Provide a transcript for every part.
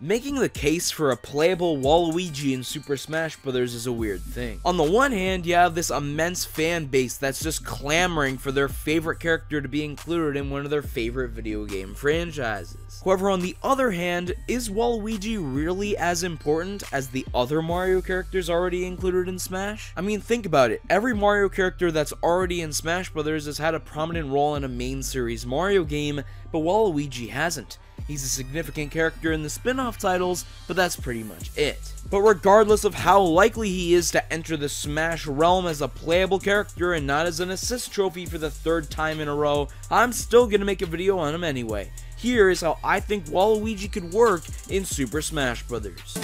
Making the case for a playable Waluigi in Super Smash Bros. Is a weird thing. On the one hand, you have this immense fan base that's just clamoring for their favorite character to be included in one of their favorite video game franchises. However, on the other hand, is Waluigi really as important as the other Mario characters already included in Smash? I mean, think about it. Every Mario character that's already in Smash Bros. Has had a prominent role in a main series Mario game, but Waluigi hasn't. He's a significant character in the spin-off titles, but that's pretty much it. But regardless of how likely he is to enter the Smash realm as a playable character and not as an assist trophy for the third time in a row, I'm still gonna make a video on him anyway. Here is how I think Waluigi could work in Super Smash Bros.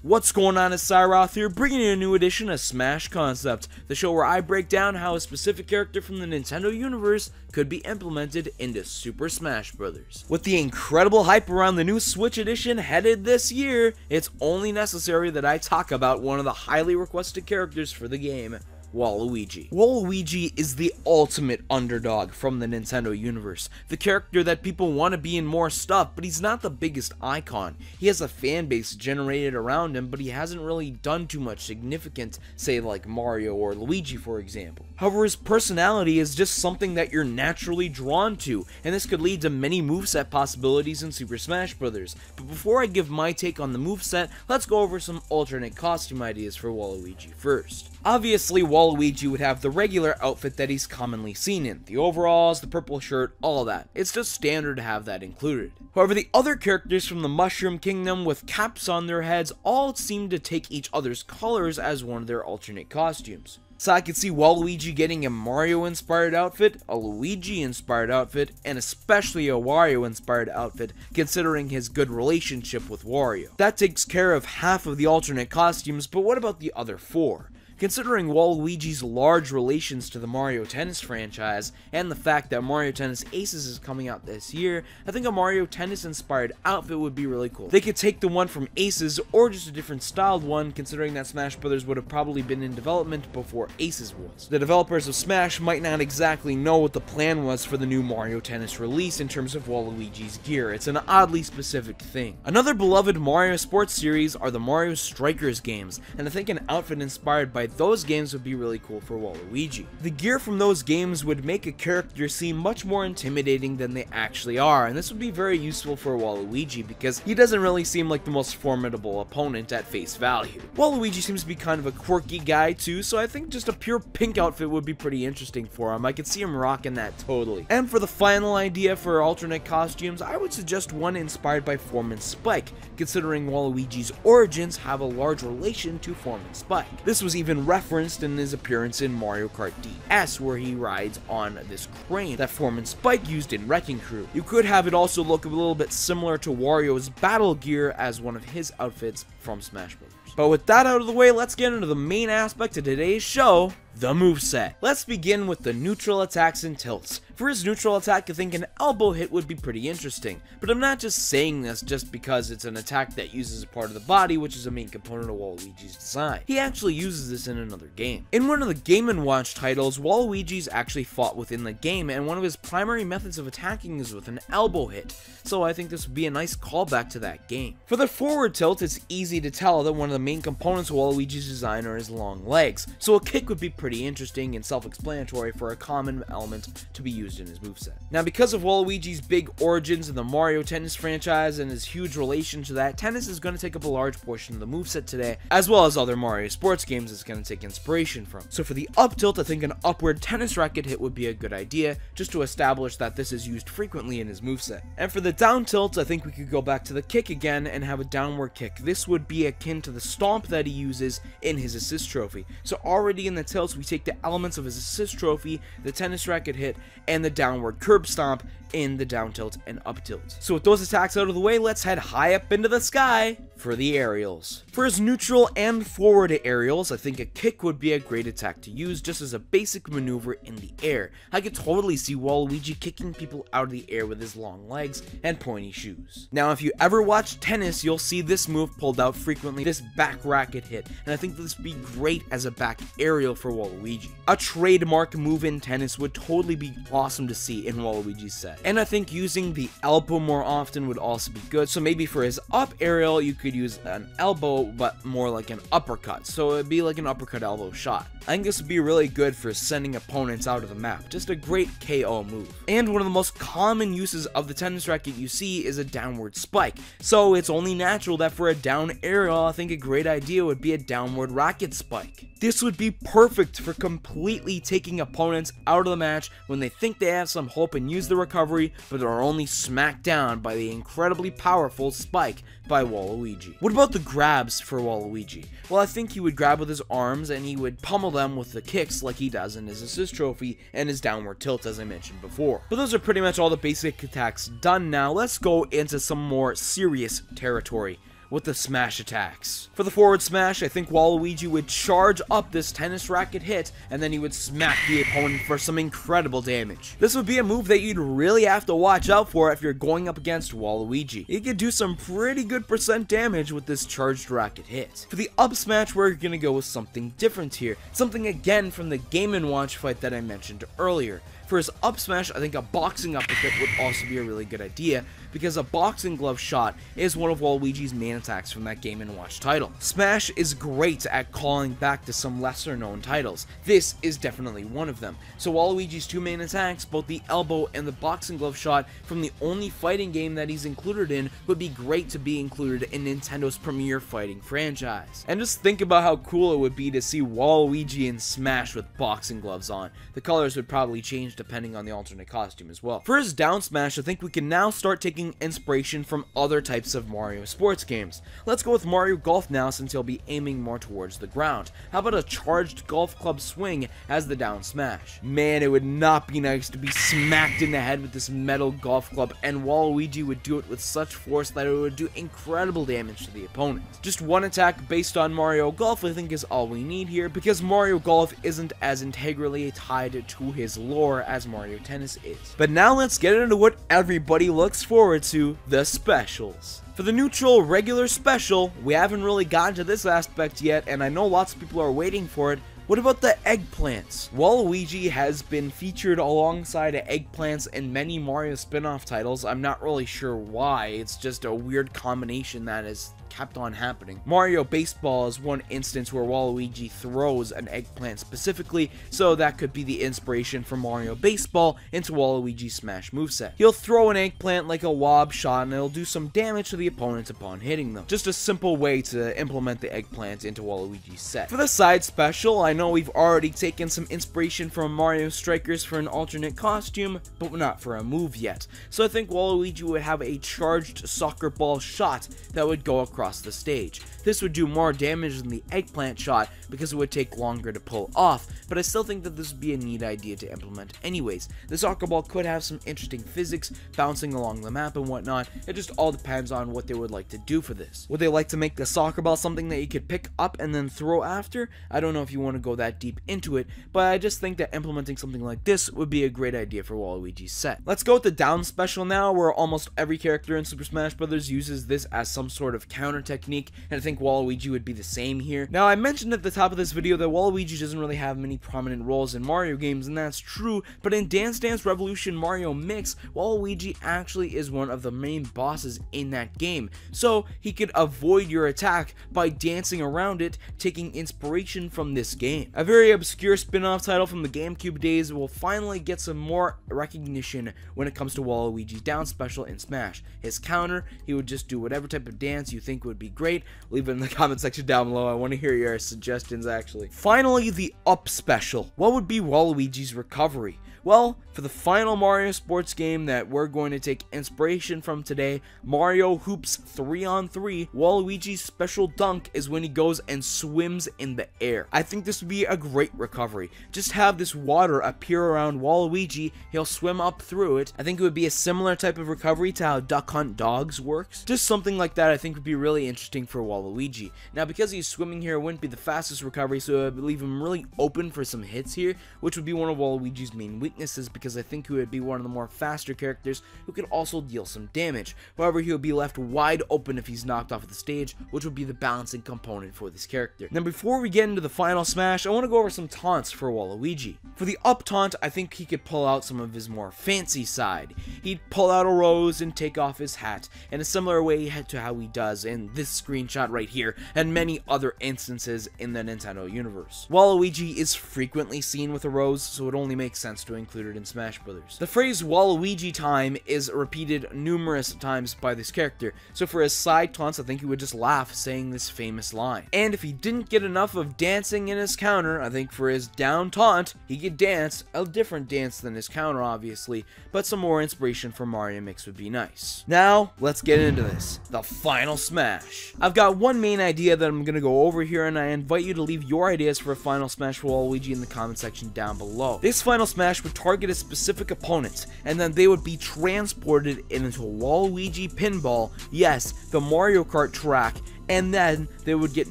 What's going on, it's Cyroth here, bringing you a new edition of Smash Concept, the show where I break down how a specific character from the Nintendo universe could be implemented into Super Smash Bros. With the incredible hype around the new Switch edition headed this year, it's only necessary that I talk about one of the highly requested characters for the game, Waluigi. Waluigi is the ultimate underdog from the Nintendo universe, the character that people want to be in more stuff, but he's not the biggest icon. He has a fan base generated around him, but he hasn't really done too much significant, say like Mario or Luigi for example. However, his personality is just something that you're naturally drawn to, and this could lead to many moveset possibilities in Super Smash Bros. But before I give my take on the moveset, let's go over some alternate costume ideas for Waluigi first. Obviously, Waluigi would have the regular outfit that he's commonly seen in, the overalls, the purple shirt, all that. It's just standard to have that included. However, the other characters from the Mushroom Kingdom with caps on their heads all seem to take each other's colors as one of their alternate costumes. So I could see Waluigi getting a Mario-inspired outfit, a Luigi-inspired outfit, and especially a Wario-inspired outfit, considering his good relationship with Wario. That takes care of half of the alternate costumes, but what about the other four? Considering Waluigi's large relations to the Mario Tennis franchise, and the fact that Mario Tennis Aces is coming out this year, I think a Mario Tennis inspired outfit would be really cool. They could take the one from Aces, or just a different styled one, considering that Smash Bros. Would have probably been in development before Aces was. The developers of Smash might not exactly know what the plan was for the new Mario Tennis release in terms of Waluigi's gear. It's an oddly specific thing. Another beloved Mario sports series are the Mario Strikers games, and I think an outfit inspired by those games would be really cool for Waluigi. The gear from those games would make a character seem much more intimidating than they actually are, and this would be very useful for Waluigi because he doesn't really seem like the most formidable opponent at face value. Waluigi seems to be kind of a quirky guy too, so I think just a pure pink outfit would be pretty interesting for him. I could see him rocking that totally. And for the final idea for alternate costumes, I would suggest one inspired by Foreman Spike, considering Waluigi's origins have a large relation to Foreman Spike. This was even referenced in his appearance in Mario Kart DS, where he rides on this crane that Foreman Spike used in Wrecking Crew. You could have it also look a little bit similar to Wario's battle gear as one of his outfits from Smash Bros. But with that out of the way, let's get into the main aspect of today's show, the moveset. Let's begin with the neutral attacks and tilts. For his neutral attack, I think an elbow hit would be pretty interesting, but I'm not just saying this just because it's an attack that uses a part of the body, which is a main component of Waluigi's design. He actually uses this in another game. In one of the Game & Watch titles, Waluigi's actually fought within the game, and one of his primary methods of attacking is with an elbow hit, so I think this would be a nice callback to that game. For the forward tilt, it's easy to tell that one of the main components of Waluigi's design are his long legs, so a kick would be pretty interesting and self-explanatory for a common element to be used in his moveset. Now, because of Waluigi's big origins in the Mario Tennis franchise and his huge relation to that, tennis is going to take up a large portion of the moveset today, as well as other Mario sports games it's going to take inspiration from. So for the up tilt, I think an upward tennis racket hit would be a good idea, just to establish that this is used frequently in his moveset. And for the down tilt, I think we could go back to the kick again and have a downward kick. This would be akin to the stomp that he uses in his assist trophy. So already in the tilts, we take the elements of his assist trophy, the tennis racket hit, and the downward curb stomp in the down tilt and up tilt. So with those attacks out of the way, let's head high up into the sky for the aerials. For his neutral and forward aerials, I think a kick would be a great attack to use just as a basic maneuver in the air. I could totally see Waluigi kicking people out of the air with his long legs and pointy shoes. Now, if you ever watch tennis, you'll see this move pulled out frequently, this back racket hit, and I think this would be great as a back aerial for Waluigi. A trademark move in tennis would totally be awesome to see in Waluigi's set. And I think using the elbow more often would also be good, so maybe for his up aerial, you could use an elbow, but more like an uppercut, so it'd be like an uppercut elbow shot. I think this would be really good for sending opponents out of the map, just a great KO move. And one of the most common uses of the tennis racket you see is a downward spike, so it's only natural that for a down aerial, I think a great idea would be a downward racket spike. This would be perfect for completely taking opponents out of the match when they think they have some hope and use the recovery, but are only smacked down by the incredibly powerful spike by Waluigi. What about the grabs for Waluigi? Well, I think he would grab with his arms and he would pummel them with the kicks like he does in his assist trophy and his downward tilt, as I mentioned before. But those are pretty much all the basic attacks done. Now let's go into some more serious territory with the smash attacks. For the forward smash, I think Waluigi would charge up this tennis racket hit, and then he would smack the opponent for some incredible damage. This would be a move that you'd really have to watch out for if you're going up against Waluigi. He could do some pretty good percent damage with this charged racket hit. For the up smash, we're gonna go with something different here. Something again from the Game & Watch fight that I mentioned earlier. For his up smash, I think a boxing uppercut would also be a really good idea, because a boxing glove shot is one of Waluigi's main attacks from that Game & Watch title. Smash is great at calling back to some lesser known titles. This is definitely one of them. So Waluigi's two main attacks, both the elbow and the boxing glove shot from the only fighting game that he's included in, would be great to be included in Nintendo's premier fighting franchise. And just think about how cool it would be to see Waluigi in Smash with boxing gloves on. The colors would probably change depending on the alternate costume as well. For his down smash, I think we can now start taking inspiration from other types of Mario sports games. Let's go with Mario Golf now, since he'll be aiming more towards the ground. How about a charged golf club swing as the down smash? Man, it would not be nice to be smacked in the head with this metal golf club, and Waluigi would do it with such force that it would do incredible damage to the opponent. Just one attack based on Mario Golf I think is all we need here, because Mario Golf isn't as integrally tied to his lore as Mario Tennis is. But now let's get into what everybody looks forward to, the specials. For the neutral regular special, we haven't really gotten to this aspect yet, and I know lots of people are waiting for it. What about the eggplants? Waluigi has been featured alongside eggplants in many Mario spin-off titles. I'm not really sure why, it's just a weird combination that is kept on happening. Mario Baseball is one instance where Waluigi throws an eggplant specifically, so that could be the inspiration for Mario Baseball into Waluigi's Smash moveset. He'll throw an eggplant like a lob shot and it'll do some damage to the opponents upon hitting them. Just a simple way to implement the eggplant into Waluigi's set. For the side special, I know we've already taken some inspiration from Mario Strikers for an alternate costume, but not for a move yet. So I think Waluigi would have a charged soccer ball shot that would go across the stage. This would do more damage than the eggplant shot because it would take longer to pull off, but I still think that this would be a neat idea to implement anyways. The soccer ball could have some interesting physics bouncing along the map and whatnot. It just all depends on what they would like to do for this. Would they like to make the soccer ball something that you could pick up and then throw after? I don't know if you want to go that deep into it, but I just think that implementing something like this would be a great idea for Waluigi's set. Let's go with the down special now, where almost every character in Super Smash Bros. Uses this as some sort of counter technique, and I think Waluigi would be the same here. Now, I mentioned at the top of this video that Waluigi doesn't really have many prominent roles in Mario games, and that's true, but in Dance Dance Revolution Mario Mix, Waluigi actually is one of the main bosses in that game, so he could avoid your attack by dancing around it, taking inspiration from this game. A very obscure spin-off title from the GameCube days will finally get some more recognition when it comes to Waluigi's down special in Smash. His counter, he would just do whatever type of dance you think would be great. Leave it in the comment section down below. I want to hear your suggestions, actually. Finally, the up special. What would be Waluigi's recovery? Well, for the final Mario sports game that we're going to take inspiration from today, Mario Hoops 3-on-3, Waluigi's special dunk is when he goes and swims in the air. I think this would be a great recovery. Just have this water appear around Waluigi, he'll swim up through it. I think it would be a similar type of recovery to how Duck Hunt Dogs works. Just something like that I think would be really really interesting for Waluigi. Now, because he's swimming here, it wouldn't be the fastest recovery, so I would leave him really open for some hits here, which would be one of Waluigi's main weaknesses, because I think he would be one of the more faster characters who could also deal some damage. However, he would be left wide open if he's knocked off of the stage, which would be the balancing component for this character. Now, before we get into the final smash, I want to go over some taunts for Waluigi. For the up taunt, I think he could pull out some of his more fancy side. He'd pull out a rose and take off his hat, in a similar way to how he does in this screenshot right here, and many other instances in the Nintendo universe. Waluigi is frequently seen with a rose, so it only makes sense to include it in Smash Brothers. The phrase Waluigi time is repeated numerous times by this character, so for his side taunts, I think he would just laugh saying this famous line. And if he didn't get enough of dancing in his counter, I think for his down taunt, he could dance, a different dance than his counter obviously, but some more inspiration from Mario Mix would be nice. Now, let's get into this, the final smash. I've got one main idea that I'm going to go over here, and I invite you to leave your ideas for a final smash for Waluigi in the comment section down below. This final smash would target a specific opponent, and then they would be transported into Waluigi Pinball, yes, the Mario Kart track, and then they would get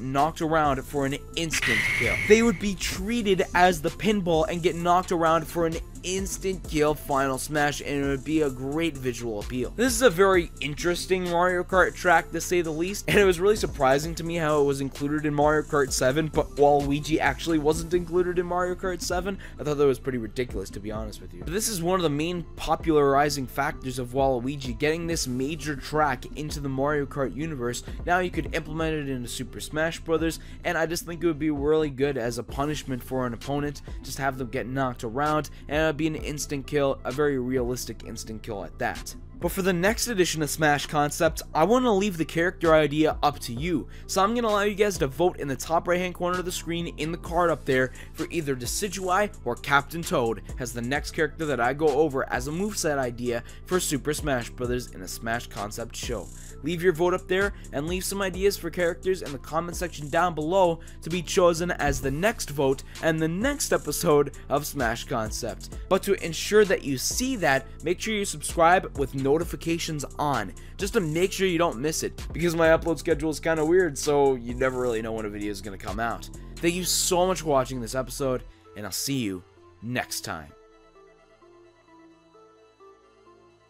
knocked around for an instant kill. They would be treated as the pinball and get knocked around for an instant kill final smash, and it would be a great visual appeal. This is a very interesting Mario Kart track, to say the least, and it was really surprising to me how it was included in Mario Kart 7, but Waluigi actually wasn't included in Mario Kart 7. I thought that was pretty ridiculous, to be honest with you. But this is one of the main popularizing factors of Waluigi, getting this major track into the Mario Kart universe. Now you could implement it into Super Smash Brothers, and I just think it would be really good as a punishment for an opponent, just have them get knocked around, and be an instant kill, a very realistic instant kill at that. But for the next edition of Smash Concepts, I want to leave the character idea up to you. So I'm going to allow you guys to vote in the top right hand corner of the screen in the card up there for either Decidueye or Captain Toad as the next character that I go over as a moveset idea for Super Smash Bros. In a Smash Concept show. Leave your vote up there and leave some ideas for characters in the comment section down below to be chosen as the next vote and the next episode of Smash Concept. But to ensure that you see that, make sure you subscribe with notifications on, just to make sure you don't miss it, because my upload schedule is kind of weird, so you never really know when a video is going to come out. Thank you so much for watching this episode, and I'll see you next time.